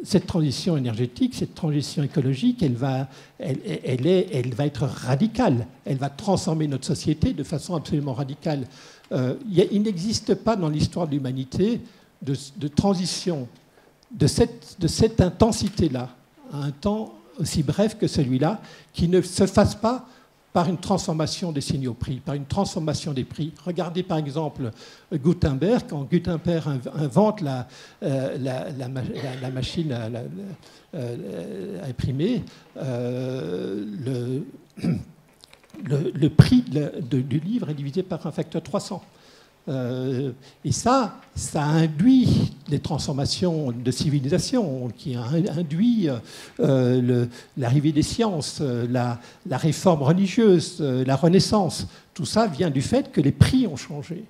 cette transition énergétique, cette transition écologique, elle va être radicale. Elle va transformer notre société de façon absolument radicale. Il n'existe pas dans l'histoire de l'humanité de transition de cette intensité-là à un temps aussi bref que celui-là, qui ne se fasse pas par une transformation des signaux prix, par une transformation des prix. Regardez par exemple Gutenberg, quand Gutenberg invente la machine à imprimer, le prix du livre est divisé par un facteur 300. Et ça induit des transformations de civilisation, qui induit l'arrivée des sciences, la réforme religieuse, la Renaissance. Tout ça vient du fait que les prix ont changé.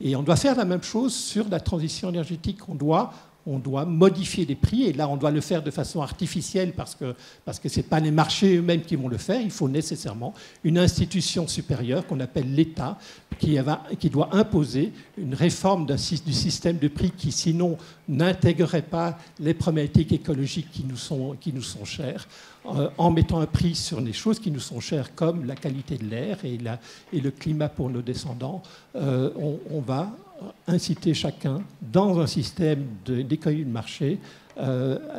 Et on doit faire la même chose sur la transition énergétique. On doit modifier les prix, et là on doit le faire de façon artificielle parce que ce n'est pas les marchés eux-mêmes qui vont le faire. Il faut nécessairement une institution supérieure qu'on appelle l'État qui doit imposer une réforme du système de prix qui sinon n'intégrerait pas les problématiques écologiques qui nous sont chères, en mettant un prix sur les choses qui nous sont chères comme la qualité de l'air et le climat pour nos descendants. On va inciter chacun, dans un système d'économie de marché,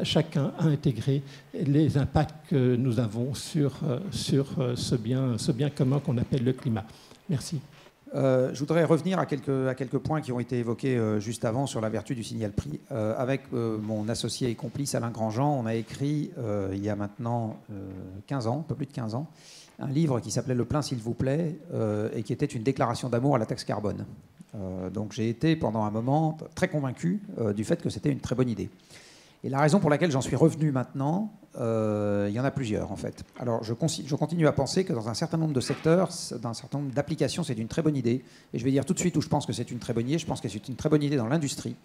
chacun à intégrer les impacts que nous avons sur ce bien commun qu'on appelle le climat. Merci. Je voudrais revenir à quelques points qui ont été évoqués juste avant sur la vertu du signal prix. Avec mon associé et complice Alain Grandjean, on a écrit il y a maintenant 15 ans, un peu plus de 15 ans, un livre qui s'appelait Le plein s'il vous plaît et qui était une déclaration d'amour à la taxe carbone. Donc j'ai été pendant un moment très convaincu du fait que c'était une très bonne idée. Et la raison pour laquelle j'en suis revenu maintenant, il y en a plusieurs en fait. Alors je continue à penser que dans un certain nombre de secteurs, dans un certain nombre d'applications, c'est une très bonne idée. Et je vais dire tout de suite où je pense que c'est une très bonne idée. Je pense que c'est une très bonne idée dans l'industrie.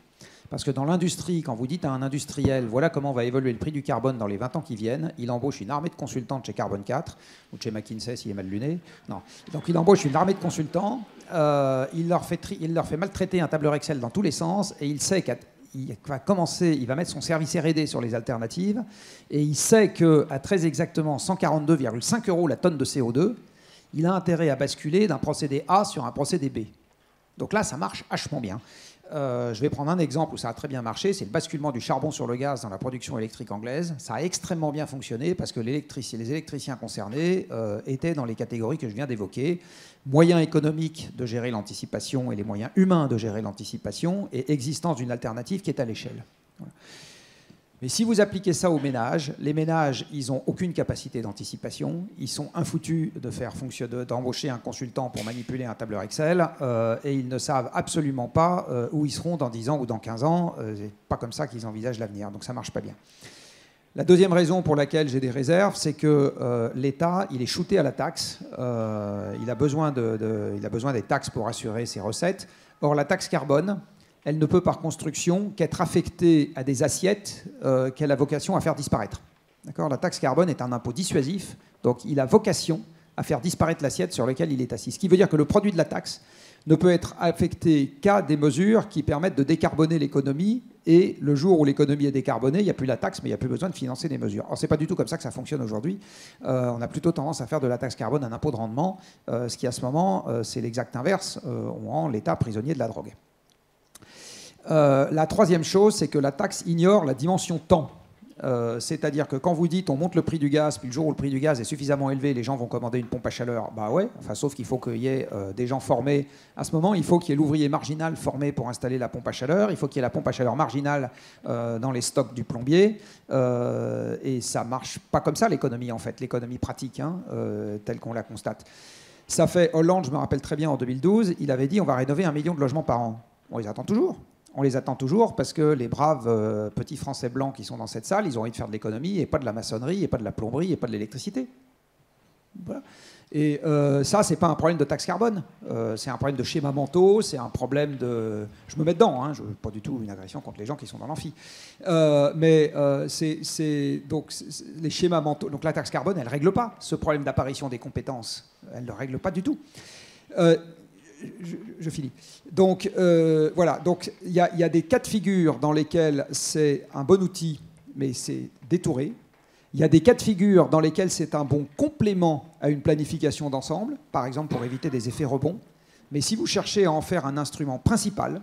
Parce que dans l'industrie, quand vous dites à un industriel, voilà comment va évoluer le prix du carbone dans les 20 ans qui viennent, il embauche une armée de consultants de chez Carbone 4, ou de chez McKinsey s'il est mal luné. Non. Donc il embauche une armée de consultants, il leur fait maltraiter un tableur Excel dans tous les sens, et il sait qu'il va commencer, il va mettre son service R&D sur les alternatives, et il sait qu'à très exactement 142,5 € la tonne de CO2, il a intérêt à basculer d'un procédé A sur un procédé B. Donc là, ça marche vachement bien. Je vais prendre un exemple où ça a très bien marché, c'est le basculement du charbon sur le gaz dans la production électrique anglaise. Ça a extrêmement bien fonctionné parce que les électriciens concernés étaient dans les catégories que je viens d'évoquer. Moyens économiques de gérer l'anticipation et les moyens humains de gérer l'anticipation, et existence d'une alternative qui est à l'échelle. Voilà. Mais si vous appliquez ça aux ménages, les ménages, ils n'ont aucune capacité d'anticipation. Ils sont infoutus d'embaucher un consultant pour manipuler un tableur Excel et ils ne savent absolument pas où ils seront dans 10 ans ou dans 15 ans. C'est pas comme ça qu'ils envisagent l'avenir, donc ça ne marche pas bien. La deuxième raison pour laquelle j'ai des réserves, c'est que l'État, il est shooté à la taxe. Il a besoin des taxes pour assurer ses recettes. Or, la taxe carbone, elle ne peut par construction qu'être affectée à des assiettes qu'elle a vocation à faire disparaître. D'accord ? La taxe carbone est un impôt dissuasif, donc il a vocation à faire disparaître l'assiette sur laquelle il est assis. Ce qui veut dire que le produit de la taxe ne peut être affecté qu'à des mesures qui permettent de décarboner l'économie, et le jour où l'économie est décarbonée, il n'y a plus la taxe, mais il n'y a plus besoin de financer des mesures. Alors, ce n'est pas du tout comme ça que ça fonctionne aujourd'hui. On a plutôt tendance à faire de la taxe carbone un impôt de rendement, ce qui, à ce moment, c'est l'exact inverse. On rend l'État prisonnier de la drogue. La troisième chose, c'est que la taxe ignore la dimension temps. C'est-à-dire que quand vous dites on monte le prix du gaz, puis le jour où le prix du gaz est suffisamment élevé, les gens vont commander une pompe à chaleur, bah ouais, enfin, sauf qu'il faut qu'il y ait des gens formés. À ce moment, il faut qu'il y ait l'ouvrier marginal formé pour installer la pompe à chaleur, il faut qu'il y ait la pompe à chaleur marginale dans les stocks du plombier, et ça ne marche pas comme ça l'économie en fait, l'économie pratique, telle qu'on la constate. Ça fait, Hollande, je me rappelle très bien en 2012, il avait dit on va rénover 1 million de logements par an. On les attend toujours. On les attend toujours parce que les braves petits Français blancs qui sont dans cette salle, ils ont envie de faire de l'économie et pas de la maçonnerie, et pas de la plomberie, et pas de l'électricité. Voilà. Et ça, c'est pas un problème de taxe carbone. C'est un problème de schémas mentaux, c'est un problème de... Je me mets dedans, hein, je veux pas du tout une agression contre les gens qui sont dans l'amphi. Donc, les schémas mentaux... Donc la taxe carbone, elle règle pas ce problème d'apparition des compétences. Elle ne le règle pas du tout. Je finis. Donc, voilà. Donc, il y a des cas de figure dans lesquels c'est un bon outil mais c'est détouré. Il y a des cas de figure dans lesquels c'est un bon complément à une planification d'ensemble, par exemple pour éviter des effets rebonds. Mais si vous cherchez à en faire un instrument principal,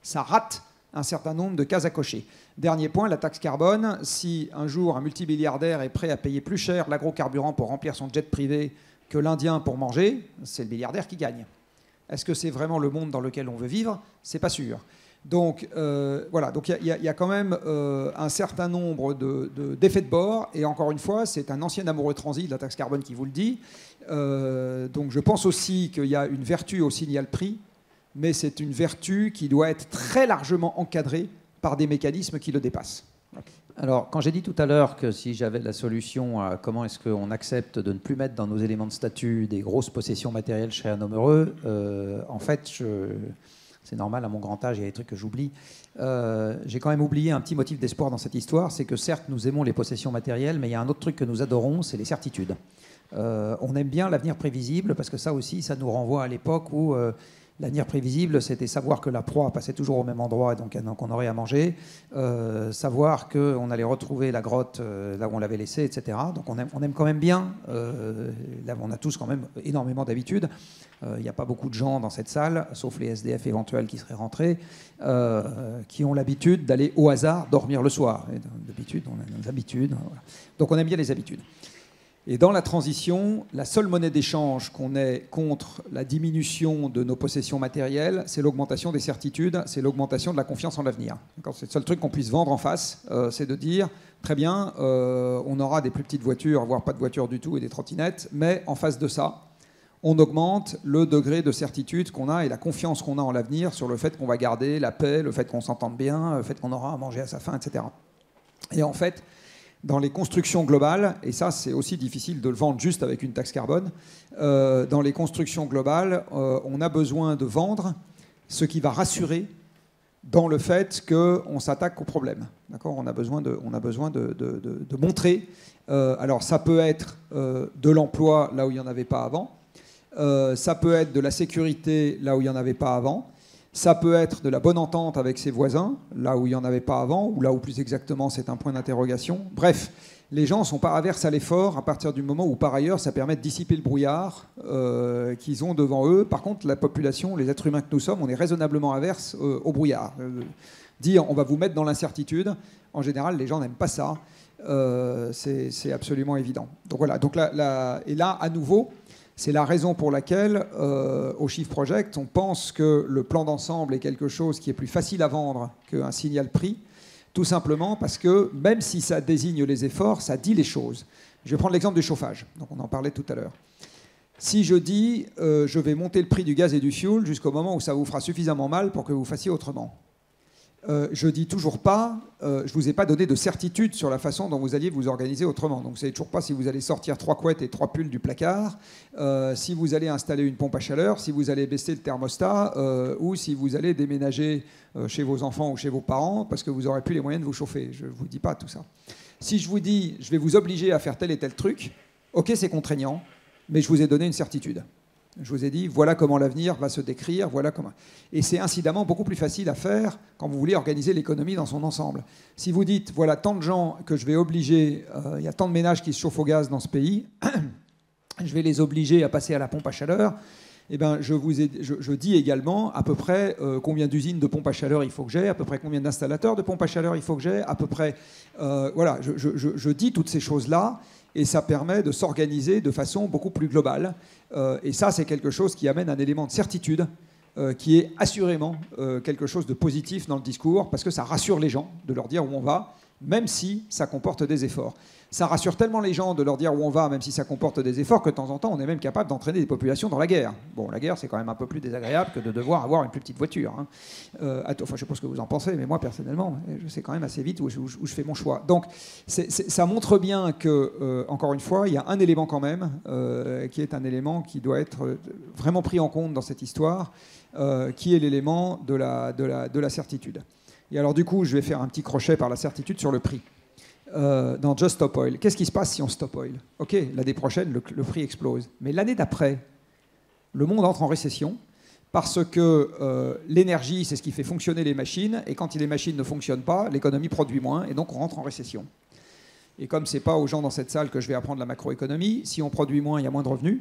ça rate un certain nombre de cases à cocher. Dernier point, la taxe carbone. Si un jour un multimilliardaire est prêt à payer plus cher l'agrocarburant pour remplir son jet privé que l'Indien pour manger, c'est le milliardaire qui gagne. Est-ce que c'est vraiment le monde dans lequel on veut vivre? C'est pas sûr. Donc voilà, donc il y a quand même un certain nombre d'effets de bord, et encore une fois, c'est un ancien amoureux transi de la taxe carbone qui vous le dit. Donc je pense aussi qu'il y a une vertu au signal prix, mais c'est une vertu qui doit être très largement encadrée par des mécanismes qui le dépassent. Alors, quand j'ai dit tout à l'heure que si j'avais la solution à comment est-ce qu'on accepte de ne plus mettre dans nos éléments de statut des grosses possessions matérielles, je serais un homme heureux, en fait, c'est normal, à mon grand âge, il y a des trucs que j'oublie. J'ai quand même oublié un petit motif d'espoir dans cette histoire, c'est que certes, nous aimons les possessions matérielles, mais il y a un autre truc que nous adorons, c'est les certitudes. On aime bien l'avenir prévisible, parce que ça aussi, ça nous renvoie à l'époque où l'avenir prévisible, c'était savoir que la proie passait toujours au même endroit et donc on aurait à manger, savoir qu'on allait retrouver la grotte là où on l'avait laissée, etc. Donc on aime quand même bien, là on a tous quand même énormément d'habitudes. Il n'y a pas beaucoup de gens dans cette salle, sauf les SDF éventuels qui seraient rentrés, qui ont l'habitude d'aller au hasard dormir le soir. D'habitude, on a nos habitudes. Voilà. Donc on aime bien les habitudes. Et dans la transition, la seule monnaie d'échange qu'on ait contre la diminution de nos possessions matérielles, c'est l'augmentation des certitudes, c'est l'augmentation de la confiance en l'avenir. C'est le seul truc qu'on puisse vendre en face, c'est de dire, très bien, on aura des plus petites voitures, voire pas de voitures du tout, et des trottinettes, mais en face de ça, on augmente le degré de certitude qu'on a et la confiance qu'on a en l'avenir sur le fait qu'on va garder la paix, le fait qu'on s'entende bien, le fait qu'on aura à manger à sa faim, etc. Et en fait, dans les constructions globales, et ça c'est aussi difficile de le vendre juste avec une taxe carbone, dans les constructions globales, on a besoin de vendre ce qui va rassurer dans le fait qu'on s'attaque au problème. D'accord ? On a besoin de montrer. Alors ça peut être de l'emploi là où il n'y en avait pas avant, ça peut être de la sécurité là où il n'y en avait pas avant, ça peut être de la bonne entente avec ses voisins, là où il n'y en avait pas avant, ou là où plus exactement c'est un point d'interrogation. Bref, les gens ne sont pas averses à l'effort à partir du moment où par ailleurs ça permet de dissiper le brouillard qu'ils ont devant eux. Par contre, la population, les êtres humains que nous sommes, on est raisonnablement averses au brouillard. Dire on va vous mettre dans l'incertitude, en général les gens n'aiment pas ça, c'est absolument évident. Donc voilà, et là à nouveau, c'est la raison pour laquelle, au Shift Project, on pense que le plan d'ensemble est quelque chose qui est plus facile à vendre qu'un signal prix, tout simplement parce que même si ça désigne les efforts, ça dit les choses. Je vais prendre l'exemple du chauffage, donc on en parlait tout à l'heure. Si je dis je vais monter le prix du gaz et du fioul jusqu'au moment où ça vous fera suffisamment mal pour que vous fassiez autrement, je dis toujours pas, je vous ai pas donné de certitude sur la façon dont vous alliez vous organiser autrement. Donc vous savez toujours pas si vous allez sortir 3 couettes et 3 pulls du placard, si vous allez installer une pompe à chaleur, si vous allez baisser le thermostat, ou si vous allez déménager chez vos enfants ou chez vos parents parce que vous n'aurez plus les moyens de vous chauffer. Je vous dis pas tout ça. Si je vous dis, je vais vous obliger à faire tel et tel truc, ok, c'est contraignant, mais je vous ai donné une certitude. Je vous ai dit, voilà comment l'avenir va se décrire, voilà comment... Et c'est incidemment beaucoup plus facile à faire quand vous voulez organiser l'économie dans son ensemble. Si vous dites, voilà tant de gens que je vais obliger, il y a tant de ménages qui se chauffent au gaz dans ce pays, je vais les obliger à passer à la pompe à chaleur, eh ben, je dis également à peu près combien d'usines de pompes à chaleur il faut que j'ai, à peu près combien d'installateurs de pompes à chaleur il faut que j'ai, à peu près... voilà, je dis toutes ces choses-là, et ça permet de s'organiser de façon beaucoup plus globale. Et ça, c'est quelque chose qui amène un élément de certitude qui est assurément quelque chose de positif dans le discours, parce que ça rassure les gens de leur dire où on va, même si ça comporte des efforts. Ça rassure tellement les gens de leur dire où on va, même si ça comporte des efforts, que de temps en temps, on est même capable d'entraîner des populations dans la guerre. Bon, la guerre, c'est quand même un peu plus désagréable que de devoir avoir une plus petite voiture. Hein. Enfin, je ne sais pas ce que vous en pensez, mais moi, personnellement, je sais quand même assez vite où je fais mon choix. Donc, ça montre bien que, encore une fois, il y a un élément quand même, qui est un élément qui doit être vraiment pris en compte dans cette histoire, qui est l'élément de la certitude. Et alors, du coup, je vais faire un petit crochet par la certitude sur le prix. Dans Just Stop Oil. Qu'est-ce qui se passe si on stop oil? Ok, l'année prochaine, le prix explose. Mais l'année d'après, le monde entre en récession Parce que l'énergie, c'est ce qui fait fonctionner les machines, et quand les machines ne fonctionnent pas, l'économie produit moins, et donc on rentre en récession. Et comme ce n'est pas aux gens dans cette salle que je vais apprendre la macroéconomie, si on produit moins, il y a moins de revenus.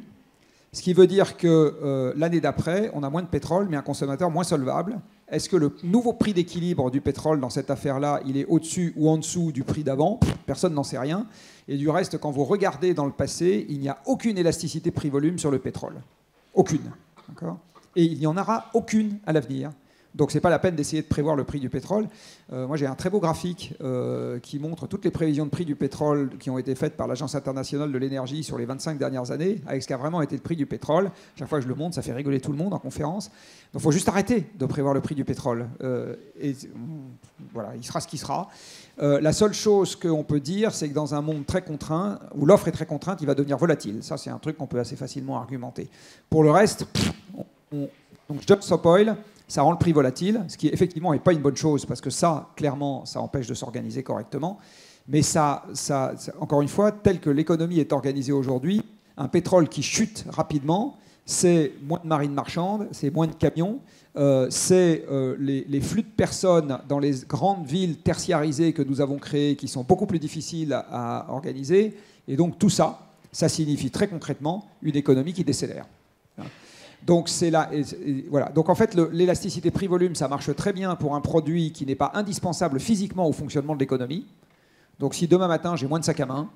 Ce qui veut dire que l'année d'après, on a moins de pétrole, mais un consommateur moins solvable. Est-ce que le nouveau prix d'équilibre du pétrole dans cette affaire-là, il est au-dessus ou en dessous du prix d'avant? Personne n'en sait rien. Et du reste, quand vous regardez dans le passé, il n'y a aucune élasticité prix-volume sur le pétrole. Aucune. D'accord ? Et il n'y en aura aucune à l'avenir. Donc ce n'est pas la peine d'essayer de prévoir le prix du pétrole. Moi j'ai un très beau graphique qui montre toutes les prévisions de prix du pétrole qui ont été faites par l'Agence internationale de l'énergie sur les 25 dernières années, avec ce qui a vraiment été le prix du pétrole. Chaque fois que je le montre, ça fait rigoler tout le monde en conférence. Donc il faut juste arrêter de prévoir le prix du pétrole. Et voilà, il sera ce qui sera. La seule chose qu'on peut dire, c'est que dans un monde très contraint, où l'offre est très contrainte, il va devenir volatile. Ça c'est un truc qu'on peut assez facilement argumenter. Pour le reste, donc Just Stop Oil, ça rend le prix volatile, ce qui effectivement n'est pas une bonne chose, parce que ça, clairement, ça empêche de s'organiser correctement. Mais ça, encore une fois, tel que l'économie est organisée aujourd'hui, un pétrole qui chute rapidement, c'est moins de marine marchande, c'est moins de camions, c'est les flux de personnes dans les grandes villes tertiarisées que nous avons créées, qui sont beaucoup plus difficiles à organiser. Et donc tout ça, ça signifie très concrètement une économie qui décélère. Donc c'est là, voilà. Donc en fait, l'élasticité prix-volume, ça marche très bien pour un produit qui n'est pas indispensable physiquement au fonctionnement de l'économie. Donc si demain matin j'ai moins de sac à main,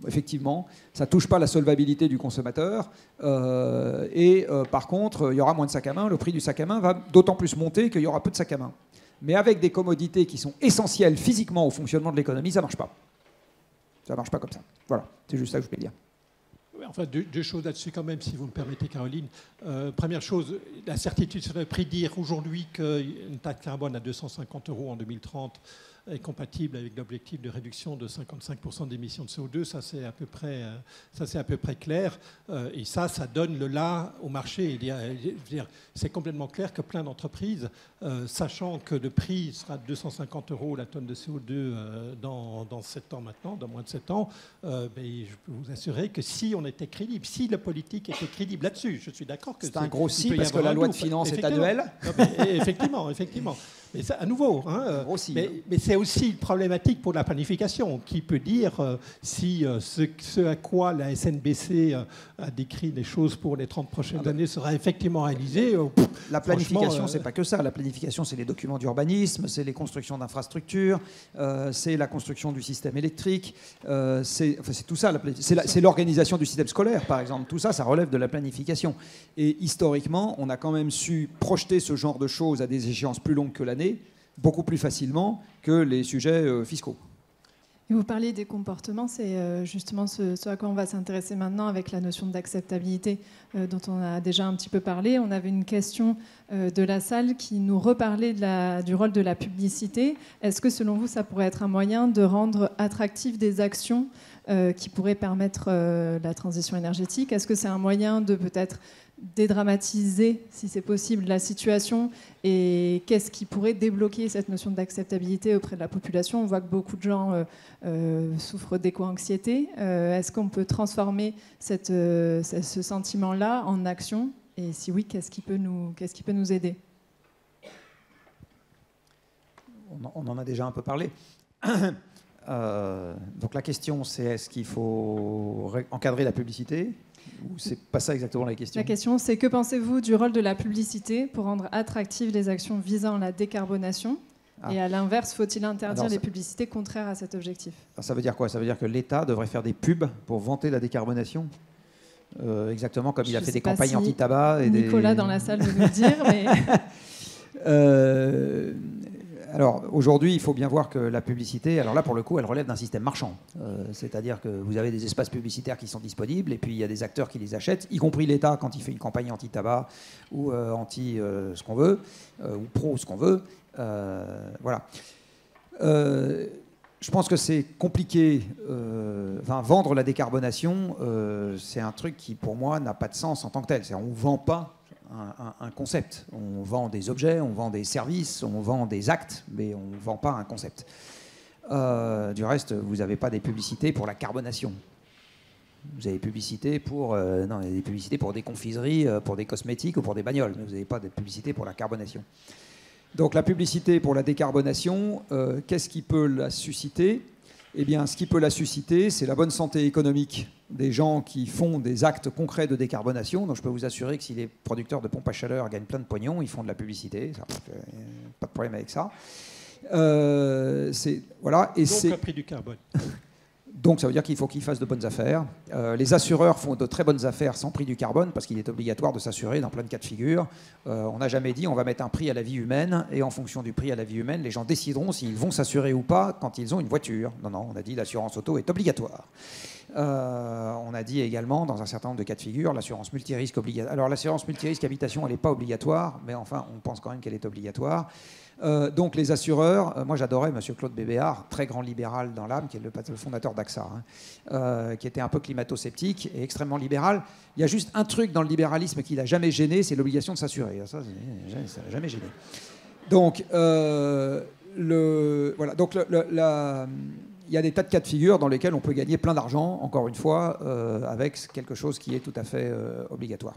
effectivement, ça ne touche pas la solvabilité du consommateur. Par contre, il y aura moins de sac à main. Le prix du sac à main va d'autant plus monter qu'il y aura peu de sac à main. Mais avec des commodités qui sont essentielles physiquement au fonctionnement de l'économie, ça ne marche pas. Ça ne marche pas comme ça. Voilà, c'est juste ça que je voulais dire. Enfin, deux choses là-dessus quand même, si vous me permettez, Caroline. Première chose, la certitude serait prédire aujourd'hui qu'une taxe carbone à 250 € en 2030 est compatible avec l'objectif de réduction de 55% d'émissions de CO2. Ça, c'est à peu près clair. Et ça donne le là au marché. C'est complètement clair que plein d'entreprises, sachant que le prix sera de 250 € la tonne de CO2 dans 7 ans maintenant, dans moins de 7 ans, je peux vous assurer que si on était crédible, si la politique était crédible là-dessus, je suis d'accord que c'est un gros si, parce que la loi de finances est annuelle. Effectivement. Mais ça, à nouveau, mais c'est aussi une problématique pour la planification. Qui peut dire si ce à quoi la SNBC a décrit les choses pour les 30 prochaines années sera effectivement réalisé? La planification, c'est pas que ça. La planification, c'est les documents d'urbanisme, c'est les constructions d'infrastructures, c'est la construction du système électrique, c'est tout ça. C'est l'organisation du système scolaire, par exemple. Tout ça, ça relève de la planification. Et historiquement, on a quand même su projeter ce genre de choses à des échéances plus longues que l'année, beaucoup plus facilement que les sujets fiscaux. Et vous parliez des comportements, c'est justement ce à quoi on va s'intéresser maintenant avec la notion d'acceptabilité dont on a déjà un petit peu parlé. On avait une question de la salle qui nous reparlait du rôle de la publicité. Est-ce que selon vous, ça pourrait être un moyen de rendre attractives des actions qui pourraient permettre la transition énergétique? Est-ce que c'est un moyen de peut-être dédramatiser, si c'est possible, la situation, et qu'est-ce qui pourrait débloquer cette notion d'acceptabilité auprès de la population? On voit que beaucoup de gens souffrent d'éco-anxiété. Est-ce qu'on peut transformer ce sentiment-là en action? Et si oui, qu'est-ce qui peut nous aider? On en a déjà un peu parlé. Donc la question, c'est est-ce qu'il faut encadrer la publicité? Ou c'est pas ça exactement la question? La question, c'est que pensez-vous du rôle de la publicité pour rendre attractives les actions visant la décarbonation? Et à l'inverse, faut-il interdire les publicités contraires à cet objectif? Ça veut dire quoi? Ça veut dire que l'État devrait faire des pubs pour vanter la décarbonation? Exactement comme il a fait des campagnes anti-tabac. Nicolas dans la salle veut nous le dire. Mais... Alors aujourd'hui, il faut bien voir que la publicité, alors là pour le coup, elle relève d'un système marchand. C'est-à-dire que vous avez des espaces publicitaires qui sont disponibles et puis il y a des acteurs qui les achètent, y compris l'État quand il fait une campagne anti-tabac ou anti ce qu'on veut, ou pro ce qu'on veut. Voilà. Je pense que c'est compliqué. Vendre la décarbonation, c'est un truc qui pour moi n'a pas de sens en tant que tel. On ne vend pas un concept. On vend des objets, on vend des services, on vend des actes, mais on ne vend pas un concept. Du reste, vous n'avez pas des publicités pour la carbonation. Vous avez publicité pour, non, des publicités pour des confiseries, pour des cosmétiques ou pour des bagnoles. Vous n'avez pas de publicité pour la carbonation. Donc la publicité pour la décarbonation, qu'est-ce qui peut la susciter? Eh bien, ce qui peut la susciter, c'est la bonne santé économique des gens qui font des actes concrets de décarbonation. Donc je peux vous assurer que si les producteurs de pompes à chaleur gagnent plein de pognon, ils font de la publicité. Ça, pas de problème avec ça. Voilà, et donc le prix du carbone. Donc ça veut dire qu'il faut qu'ils fassent de bonnes affaires. Les assureurs font de très bonnes affaires sans prix du carbone parce qu'il est obligatoire de s'assurer dans plein de cas de figure. On n'a jamais dit on va mettre un prix à la vie humaine et en fonction du prix à la vie humaine, les gens décideront s'ils vont s'assurer ou pas quand ils ont une voiture. Non, non, on a dit l'assurance auto est obligatoire. On a dit également, dans un certain nombre de cas de figure, l'assurance multirisque obligatoire. Alors l'assurance multirisque habitation, elle n'est pas obligatoire, mais enfin, on pense quand même qu'elle est obligatoire. Donc les assureurs, moi j'adorais M. Claude Bébéard, très grand libéral dans l'âme, qui est le fondateur d'AXA, qui était un peu climato-sceptique et extrêmement libéral. Il y a juste un truc dans le libéralisme qui l'a jamais gêné, c'est l'obligation de s'assurer. Ça n'a jamais gêné. Donc, voilà. Donc il y a des tas de cas de figure dans lesquels on peut gagner plein d'argent, encore une fois, avec quelque chose qui est tout à fait obligatoire.